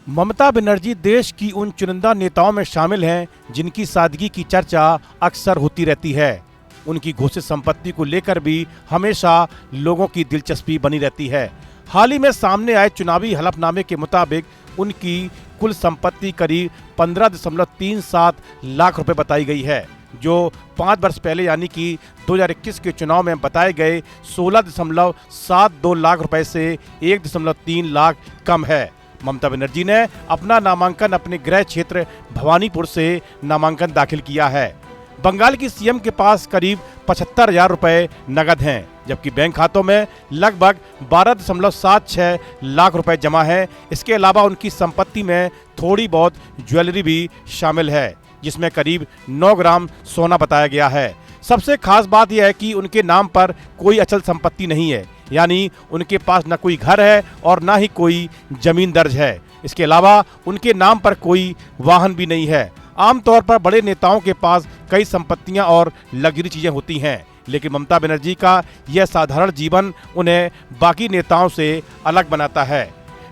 ममता बनर्जी देश की उन चुनिंदा नेताओं में शामिल हैं जिनकी सादगी की चर्चा अक्सर होती रहती है। उनकी घोषित संपत्ति को लेकर भी हमेशा लोगों की दिलचस्पी बनी रहती है। हाल ही में सामने आए चुनावी हलफनामे के मुताबिक उनकी कुल संपत्ति करीब 15.37 लाख रुपए बताई गई है, जो 5 वर्ष पहले यानी कि 2021 के चुनाव में बताए गए 16.72 लाख रुपए से 1.3 लाख कम है। ममता बनर्जी ने अपना नामांकन अपने गृह क्षेत्र भवानीपुर से नामांकन दाखिल किया है। बंगाल की सीएम के पास करीब 75,000 रुपए नगद हैं, जबकि बैंक खातों में लगभग 12.76 लाख रुपए जमा है। इसके अलावा उनकी संपत्ति में थोड़ी बहुत ज्वेलरी भी शामिल है, जिसमें करीब 9 ग्राम सोना बताया गया है। सबसे खास बात यह है कि उनके नाम पर कोई अचल संपत्ति नहीं है, यानी उनके पास न कोई घर है और न ही कोई जमीन दर्ज है। इसके अलावा उनके नाम पर कोई वाहन भी नहीं है। आमतौर पर बड़े नेताओं के पास कई संपत्तियां और लग्जरी चीजें होती हैं, लेकिन ममता बनर्जी का यह साधारण जीवन उन्हें बाकी नेताओं से अलग बनाता है।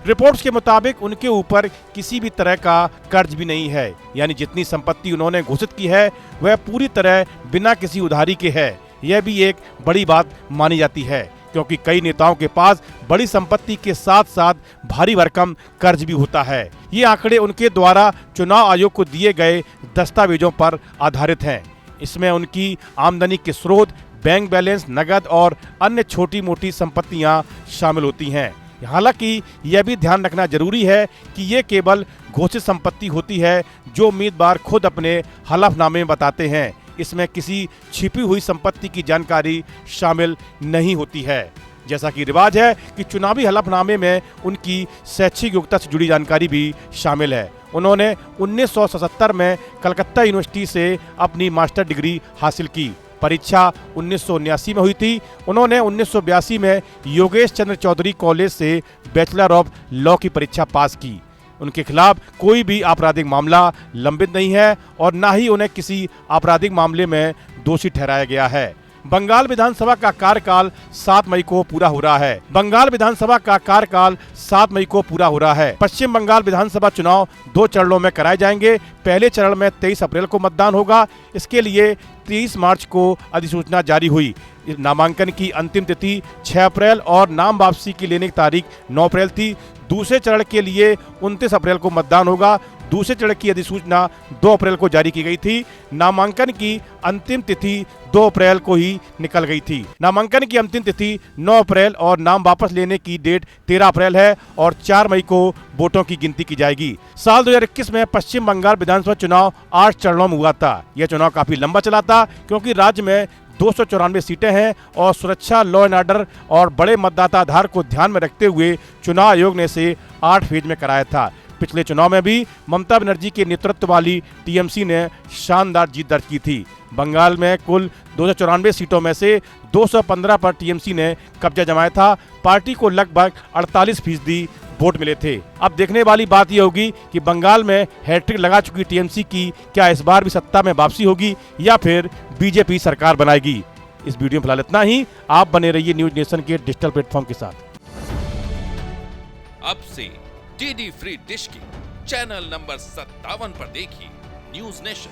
रिपोर्ट्स के मुताबिक उनके ऊपर किसी भी तरह का कर्ज भी नहीं है, यानी जितनी संपत्ति उन्होंने घोषित की है वह पूरी तरह बिना किसी उधारी के है। यह भी एक बड़ी बात मानी जाती है, क्योंकि कई नेताओं के पास बड़ी संपत्ति के साथ साथ भारी भरकम कर्ज भी होता है। ये आंकड़े उनके द्वारा चुनाव आयोग को दिए गए दस्तावेजों पर आधारित हैं। इसमें उनकी आमदनी के स्रोत, बैंक बैलेंस, नगद और अन्य छोटी मोटी संपत्तियां शामिल होती हैं। हालांकि यह भी ध्यान रखना जरूरी है कि ये केवल घोषित संपत्ति होती है जो उम्मीदवार खुद अपने हलफनामे में बताते हैं। इसमें किसी छिपी हुई संपत्ति की जानकारी शामिल नहीं होती है। जैसा कि रिवाज है कि चुनावी हलफनामे में उनकी शैक्षिक योग्यता से जुड़ी जानकारी भी शामिल है। उन्होंने 1977 में कलकत्ता यूनिवर्सिटी से अपनी मास्टर डिग्री हासिल की। परीक्षा 1979 में हुई थी। उन्होंने 1982 में योगेश चंद्र चौधरी कॉलेज से बैचलर ऑफ लॉ की परीक्षा पास की। उनके खिलाफ कोई भी आपराधिक मामला लंबित नहीं है और न ही उन्हें किसी आपराधिक मामले में दोषी ठहराया गया है। बंगाल विधानसभा का कार्यकाल 7 मई को पूरा हो रहा है। बंगाल विधानसभा का कार्यकाल 7 मई को पूरा हो रहा है। पश्चिम बंगाल विधानसभा चुनाव 2 चरणों में कराए जाएंगे। पहले चरण में 23 अप्रैल को मतदान होगा। इसके लिए 30 मार्च को अधिसूचना जारी हुई। नामांकन की अंतिम तिथि 6 अप्रैल और नाम वापसी की लेने की तारीख 9 अप्रैल थी। दूसरे चरण के लिए 29 अप्रैल को मतदान होगा। दूसरे चरण की अधिसूचना 2 अप्रैल को जारी की गई थी। नामांकन की अंतिम तिथि 2 अप्रैल को ही निकल गई थी। नामांकन की अंतिम तिथि 9 अप्रैल और नाम वापस लेने की डेट 13 अप्रैल है और 4 मई को वोटों की गिनती की जाएगी। साल 2021 में पश्चिम बंगाल विधानसभा चुनाव 8 चरणों में हुआ था। यह चुनाव काफी लंबा चला था, क्योंकि राज्य में 294 सीटें हैं और सुरक्षा, लॉ एंड ऑर्डर और बड़े मतदाता आधार को ध्यान में रखते हुए चुनाव आयोग ने इसे 8 फेज में कराया था। पिछले चुनाव में भी ममता बनर्जी के नेतृत्व वाली टीएमसी ने शानदार जीत दर्ज की थी। बंगाल में कुल 294 सीटों में से 215 पर टीएमसी ने कब्जा जमाया था। पार्टी को लगभग 48% वोट मिले थे। अब देखने वाली बात यह होगी कि बंगाल में हैट्रिक लगा चुकी टीएमसी की क्या इस बार भी सत्ता में वापसी होगी या फिर बीजेपी सरकार बनाएगी। इस वीडियो में फिलहाल इतना ही। आप बने रहिए न्यूज नेशन के डिजिटल प्लेटफॉर्म के साथ। अब से डीडी फ्री डिश की चैनल नंबर 57 पर देखिए न्यूज नेशन।